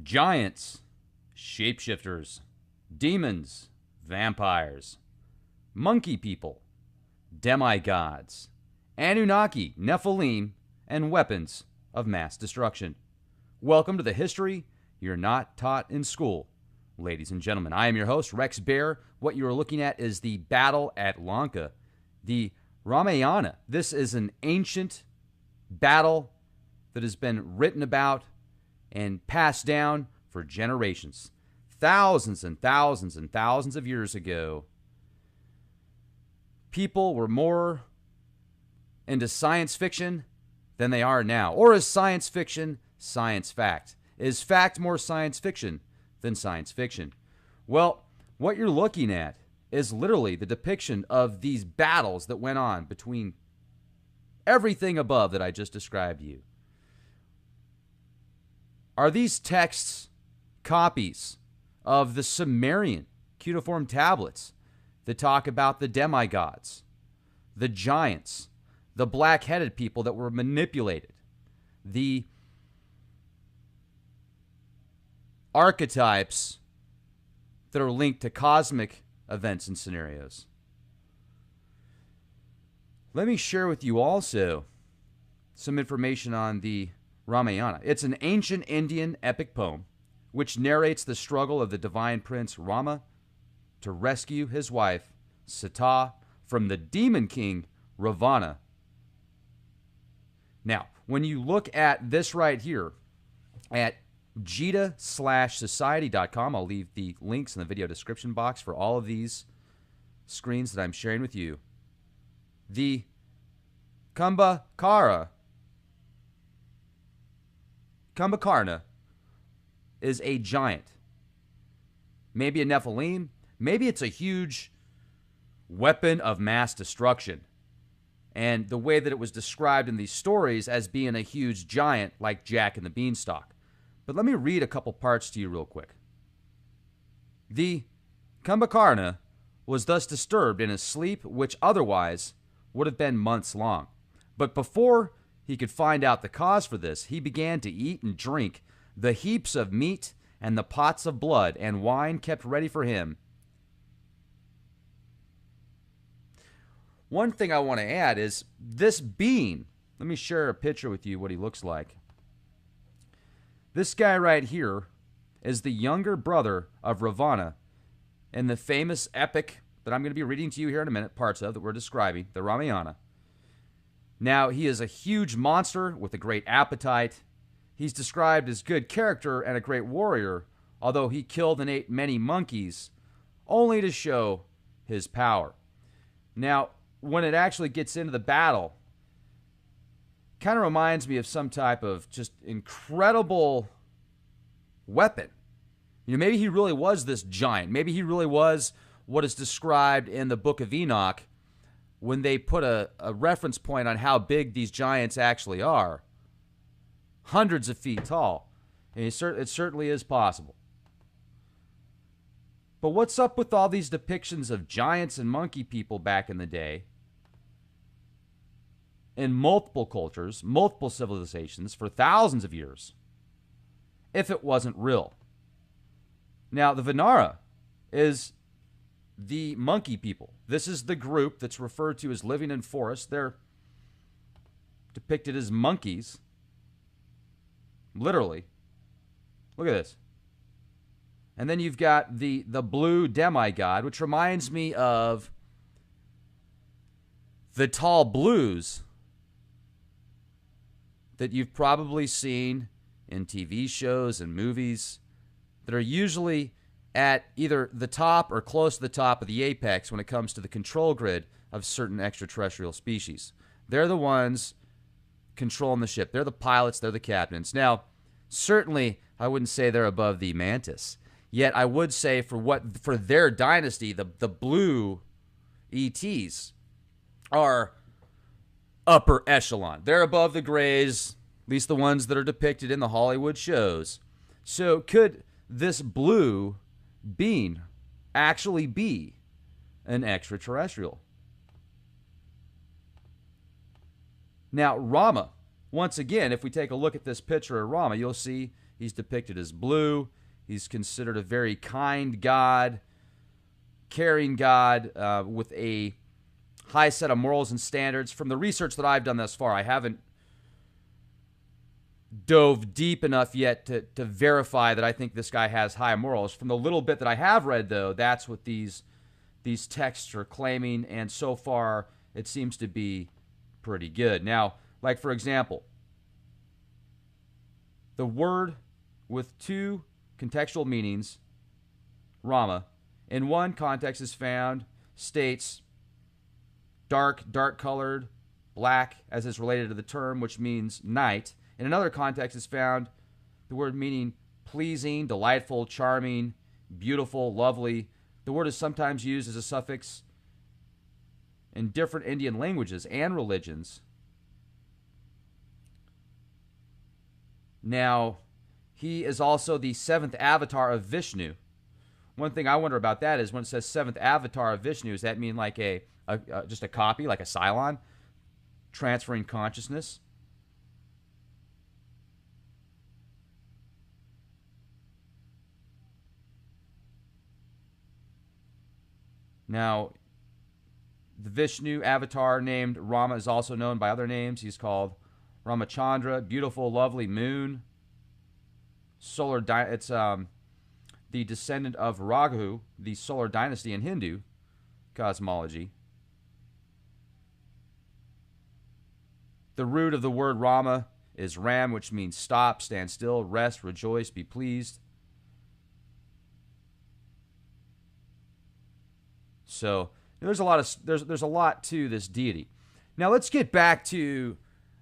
giants, shapeshifters, demons, vampires, monkey people, demigods, Anunnaki, Nephilim, and weapons of mass destruction. Welcome to the history you're not taught in school. Ladies and gentlemen, I am your host, Rex Bear. What you are looking at is the battle at Lanka, the Ramayana. This is an ancient battle that has been written about and passed down for generations. Thousands and thousands and thousands of years ago, people were more into science fiction than they are now. Or is science fiction science fact? Is fact more science fiction than science fiction? Well, what you're looking at is literally the depiction of these battles that went on between everything above that I just described to you. Are these texts copies of the Sumerian cuneiform tablets that talk about the demigods, the giants, the black-headed people that were manipulated, the archetypes that are linked to cosmic events and scenarios? Let me share with you also some information on the Ramayana. It's an ancient Indian epic poem which narrates the struggle of the divine prince Rama to rescue his wife Sita from the demon king Ravana. Now, when you look at this right here at jita/society.com, I'll leave the links in the video description box for all of these screens that I'm sharing with you. The Kumbhakarna is a giant. Maybe a Nephilim. Maybe it's a huge weapon of mass destruction. And the way that it was described in these stories as being a huge giant like Jack and the Beanstalk. But let me read a couple parts to you real quick. The Kumbhakarna was thus disturbed in his sleep, which otherwise would have been months long. But before he could find out the cause for this, he began to eat and drink the heaps of meat and the pots of blood and wine kept ready for him. One thing I want to add is this being, let me share a picture with you what he looks like. This guy right here is the younger brother of Ravana in the famous epic that I'm going to be reading to you here in a minute, parts of that we're describing, the Ramayana. Now, he is a huge monster with a great appetite. He's described as good character and a great warrior, although he killed and ate many monkeys, only to show his power. Now, when it actually gets into the battle, kind of reminds me of some type of just incredible weapon. You know, maybe he really was this giant. Maybe he really was what is described in the book of Enoch when they put a reference point on how big these giants actually are. Hundreds of feet tall. And it certainly is possible. But what's up with all these depictions of giants and monkey people back in the day? In multiple cultures, multiple civilizations for thousands of years, if it wasn't real. Now, the Vanara is the monkey people. This is the group that's referred to as living in forests. They're depicted as monkeys. Literally. Look at this. And then you've got the blue demigod, which reminds me of the tall blues that you've probably seen in TV shows and movies that are usually at either the top or close to the top of the apex when it comes to the control grid of certain extraterrestrial species. They're the ones controlling the ship. They're the pilots. They're the captains. Now, certainly, I wouldn't say they're above the mantis. Yet, I would say for their dynasty, the blue ETs are upper echelon. They're above the grays, at least the ones that are depicted in the Hollywood shows. So could this blue being actually be an extraterrestrial? Now, Rama, once again, if we take a look at this picture of Rama, you'll see He's depicted as blue. He's considered a very kind god, caring god with a high set of morals and standards. From the research that I've done thus far, I haven't dove deep enough yet to verify that I think this guy has high morals. From the little bit that I have read, though, that's what these texts are claiming, and so far it seems to be pretty good. Now, like for example, the word with two contextual meanings, Rama, in one context is found, states dark colored, black, as is related to the term, which means night. In another context is found the word meaning pleasing, delightful, charming, beautiful, lovely. The word is sometimes used as a suffix in different Indian languages and religions. Now, he is also the seventh avatar of Vishnu. One thing I wonder about that is when it says seventh avatar of Vishnu, does that mean like just a copy, like a Cylon, transferring consciousness? Now, the Vishnu avatar named Rama is also known by other names. He's called Ramachandra, beautiful, lovely moon. It's the descendant of Rahu, the solar dynasty in Hindu cosmology. The root of the word Rama is Ram, which means stop, stand still, rest, rejoice, be pleased. So there's a lot to this deity. Now let's get back to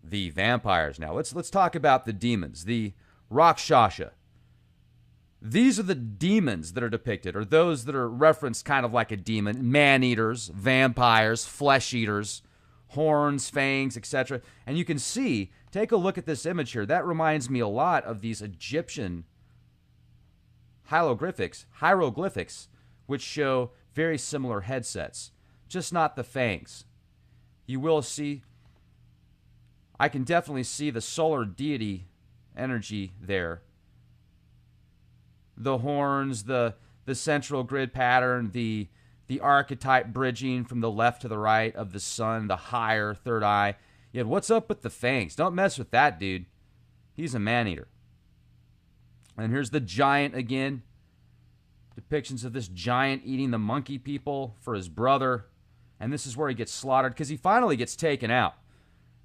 the vampires. Now let's talk about the demons, the Rakshasa. These are the demons that are depicted, or those that are referenced kind of like a demon: man-eaters, vampires, flesh-eaters, horns, fangs, etc. And you can see, take a look at this image here. That reminds me a lot of these Egyptian hieroglyphics, which show very similar headsets, just not the fangs. You will see, I can definitely see the solar deity energy there. The horns, the central grid pattern, the archetype bridging from the left to the right of the sun, the higher third eye. Yet what's up with the fangs? Don't mess with that dude. He's a man-eater. And here's the giant again. Depictions of this giant eating the monkey people for his brother. And this is where he gets slaughtered because he finally gets taken out.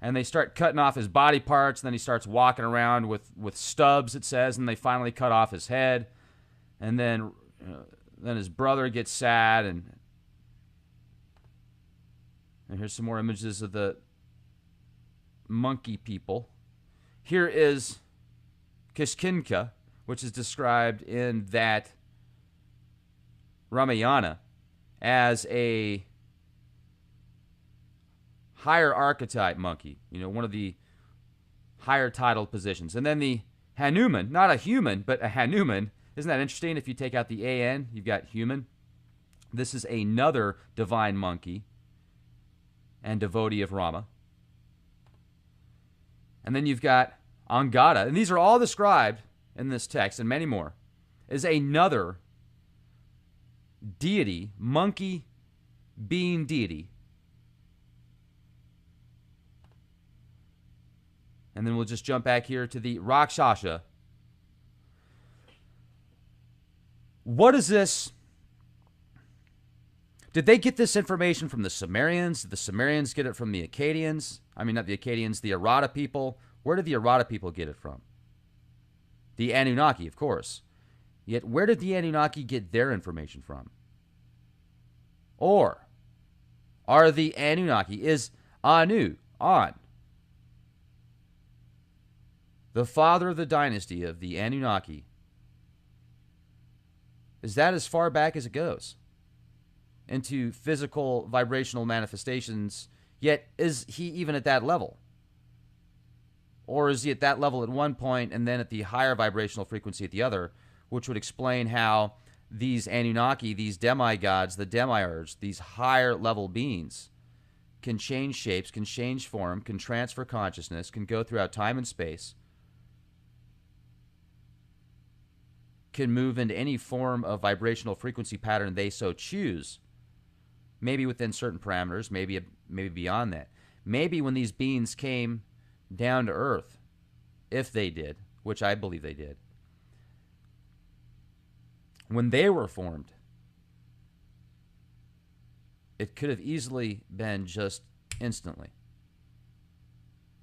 And they start cutting off his body parts. And then he starts walking around with stubs, it says. And they finally cut off his head. And then his brother gets sad. And here's some more images of the monkey people. Here is Kishkinka, which is described in that Ramayana as a higher archetype monkey, one of the higher titled positions. And then the Hanuman, not a human, but a Hanuman. Isn't that interesting? If you take out the AN, you've got human. This is another divine monkey and devotee of Rama. And then you've got Angada, and these are all described in this text and many more, is another deity, monkey being deity. And then we'll just jump back here to the Rakshasa. What is this? Did they get this information from the Sumerians? Did the Sumerians get it from the Akkadians? I mean, not the Akkadians, the Arata people. Where did the Arata people get it from? The Anunnaki, of course. Yet, where did the Anunnaki get their information from? Or are the Anunnaki, is Anu, An, the father of the dynasty of the Anunnaki, is that as far back as it goes into physical vibrational manifestations? Yet, is he even at that level? Or is he at that level at one point and then at the higher vibrational frequency at the other, which would explain how these Anunnaki, these demigods, the demiurge, these higher level beings can change shapes, can change form, can transfer consciousness, can go throughout time and space. can move into any form of vibrational frequency pattern they so choose. Maybe within certain parameters, maybe beyond that. Maybe when these beings came down to Earth, if they did, which I believe they did, when they were formed, it could have easily been just instantly.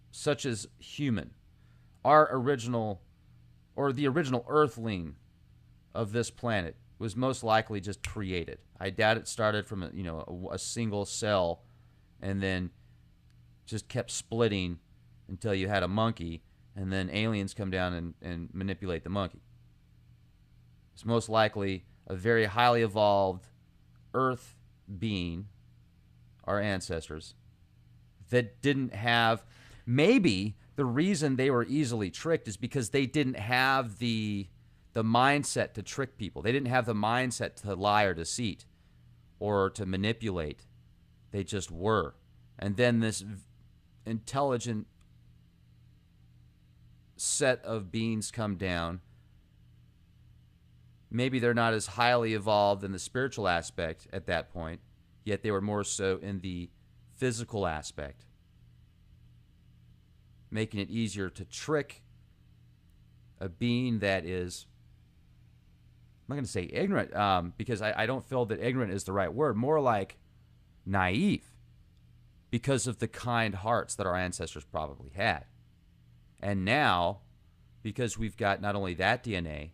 Such as human. Our original, or the original Earthling of this planet was most likely just created. I doubt it started from a single cell and then just kept splitting until you had a monkey, and then aliens come down and manipulate the monkey. It's most likely a very highly evolved Earth being, our ancestors, that didn't have, maybe the reason they were easily tricked is because they didn't have the mindset to trick people. They didn't have the mindset to lie or deceit or to manipulate. They just were. And then this intelligent set of beings come down. Maybe they're not as highly evolved in the spiritual aspect at that point, yet they were more so in the physical aspect, making it easier to trick a being that is, I'm not going to say ignorant, because I don't feel that ignorant is the right word, more like naive, because of the kind hearts that our ancestors probably had. And now, because we've got not only that DNA,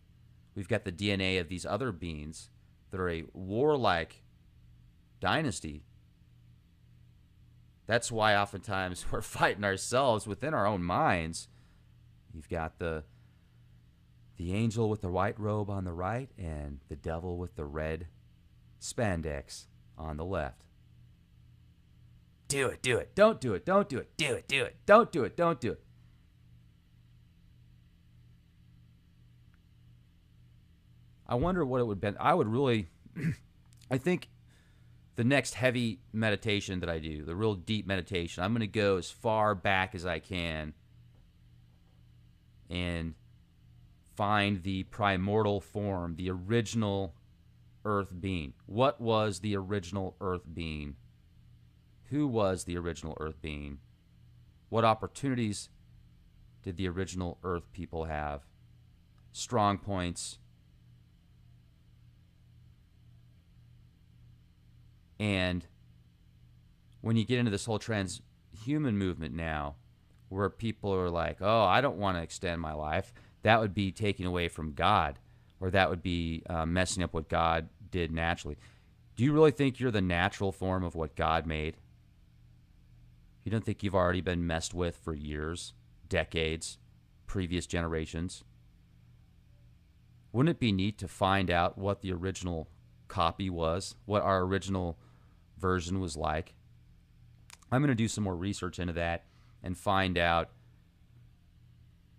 we've got the DNA of these other beings that are a warlike dynasty. That's why oftentimes we're fighting ourselves within our own minds. You've got the angel with the white robe on the right and the devil with the red spandex on the left. Do it, do it, don't do it, don't do it, do it, don't do it, don't do it. I wonder what it would be. I would really, I think the next heavy meditation that I do, the real deep meditation, I'm going to go as far back as I can and find the primordial form, the original Earth being. What was the original Earth being? Who was the original Earth being? What opportunities did the original Earth people have? Strong points. And when you get into this whole transhuman movement now, where people are like, oh, I don't want to extend my life, that would be taking away from God, or that would be messing up what God did naturally. Do you really think you're the natural form of what God made? You don't think you've already been messed with for years, decades, previous generations? Wouldn't it be neat to find out what the original copy was, what our original version was like? I'm going to do some more research into that and find out.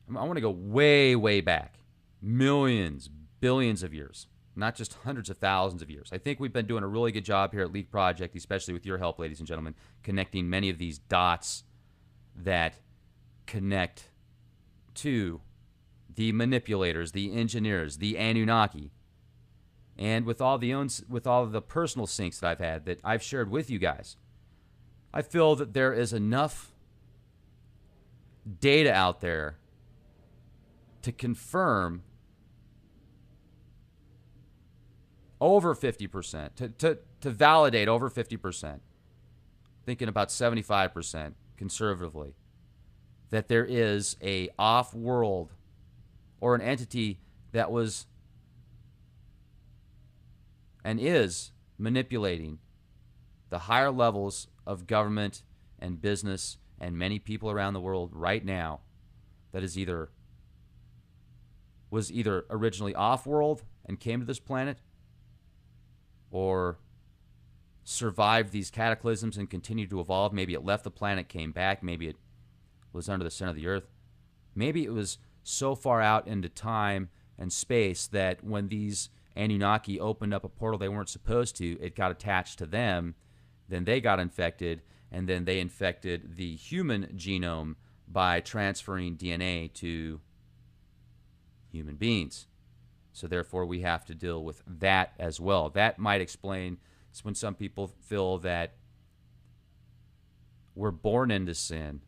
I want to go way, way back. Millions, billions of years. Not just hundreds of thousands of years. I think we've been doing a really good job here at Leak Project, especially with your help, ladies and gentlemen, connecting many of these dots that connect to the manipulators, the engineers, the Anunnaki. And with all the personal syncs that I've had that I've shared with you guys, I feel that there is enough data out there to confirm over 50%, to validate over 50%, thinking about 75% conservatively, that there is a off-world or an entity that was and is manipulating the higher levels of government and business and many people around the world right now, that is was either originally off-world and came to this planet, or survived these cataclysms and continued to evolve. Maybe it left the planet, came back. Maybe it was under the center of the earth. Maybe it was so far out into time and space that when these Anunnaki opened up a portal they weren't supposed to, it got attached to them, then they got infected, and then they infected the human genome by transferring DNA to human beings. So therefore, we have to deal with that as well. That might explain when some people feel that we're born into sin.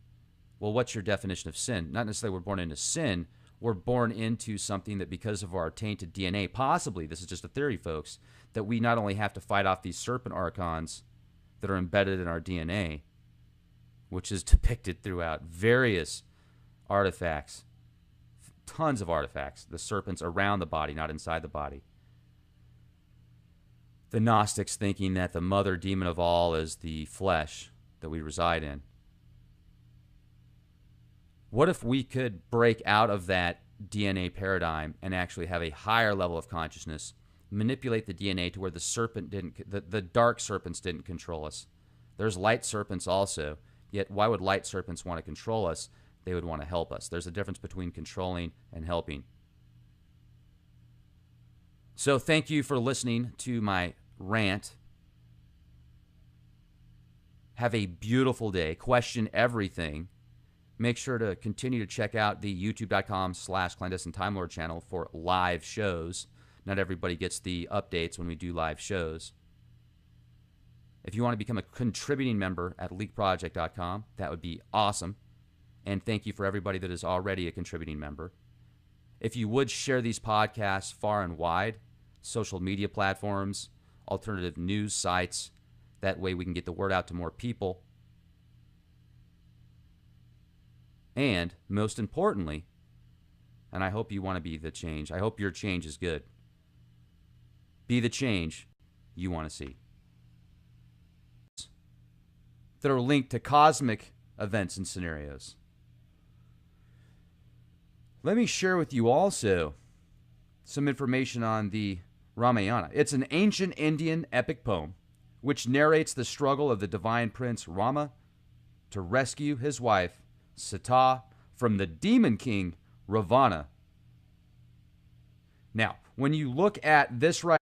Well, what's your definition of sin? Not necessarily we're born into sin. We're born into something that because of our tainted DNA, possibly, this is just a theory, folks, that we not only have to fight off these serpent archons that are embedded in our DNA, which is depicted throughout various artifacts, tons of artifacts, the serpents around the body, not inside the body. The Gnostics thinking that the mother demon of all is the flesh that we reside in. What if we could break out of that DNA paradigm and actually have a higher level of consciousness, manipulate the DNA to where the dark serpents didn't control us? There's light serpents also, yet why would light serpents want to control us? They would want to help us. There's a difference between controlling and helping. So thank you for listening to my rant. Have a beautiful day. Question everything. Make sure to continue to check out the youtube.com/clandestine Time Lord channel for live shows. Not everybody gets the updates when we do live shows. If you want to become a contributing member at leakproject.com, that would be awesome. And thank you for everybody that is already a contributing member. If you would share these podcasts far and wide, social media platforms, alternative news sites, that way we can get the word out to more people. And most importantly, and I hope you want to be the change, I hope your change is good. Be the change you want to see. That are linked to cosmic events and scenarios. Let me share with you also some information on the Ramayana. It's an ancient Indian epic poem which narrates the struggle of the divine prince Rama to rescue his wife Sita from the demon king Ravana. Now, when you look at this right,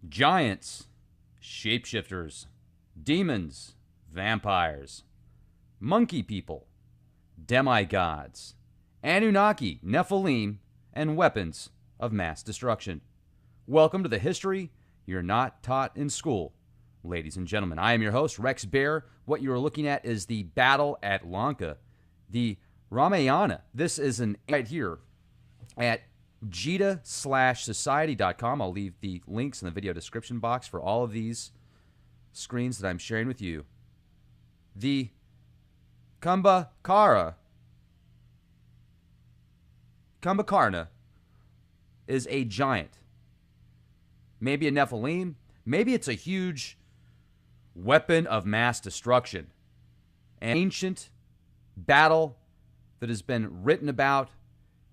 giants, shapeshifters, demons, vampires, monkey people, demigods, Anunnaki, Nephilim, and weapons of mass destruction. Welcome to the history you're not taught in school. Ladies and gentlemen, I am your host, Rex Bear. What you are looking at is the battle at Lanka, the Ramayana. This is right here at jita/society.com. I'll leave the links in the video description box for all of these screens that I'm sharing with you. The Kumbhakarna is a giant. Maybe a Nephilim. Maybe it's a huge weapon of mass destruction. An ancient battle that has been written about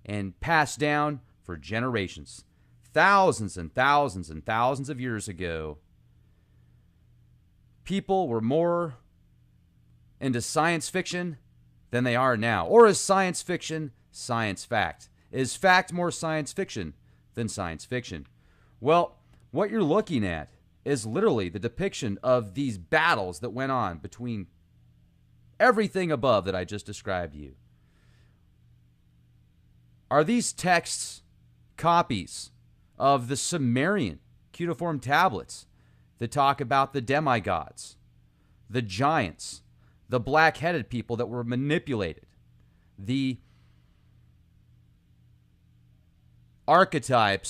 and passed down for generations. Thousands and thousands and thousands of years ago, people were more into science fiction than they are now. Or is science fiction science fact? Is fact more science fiction than science fiction? Well, what you're looking at is literally the depiction of these battles that went on between everything above that I just described to you. Are these texts copies of the Sumerian cuneiform tablets that talk about the demigods, the giants, the black-headed people that were manipulated, the archetypes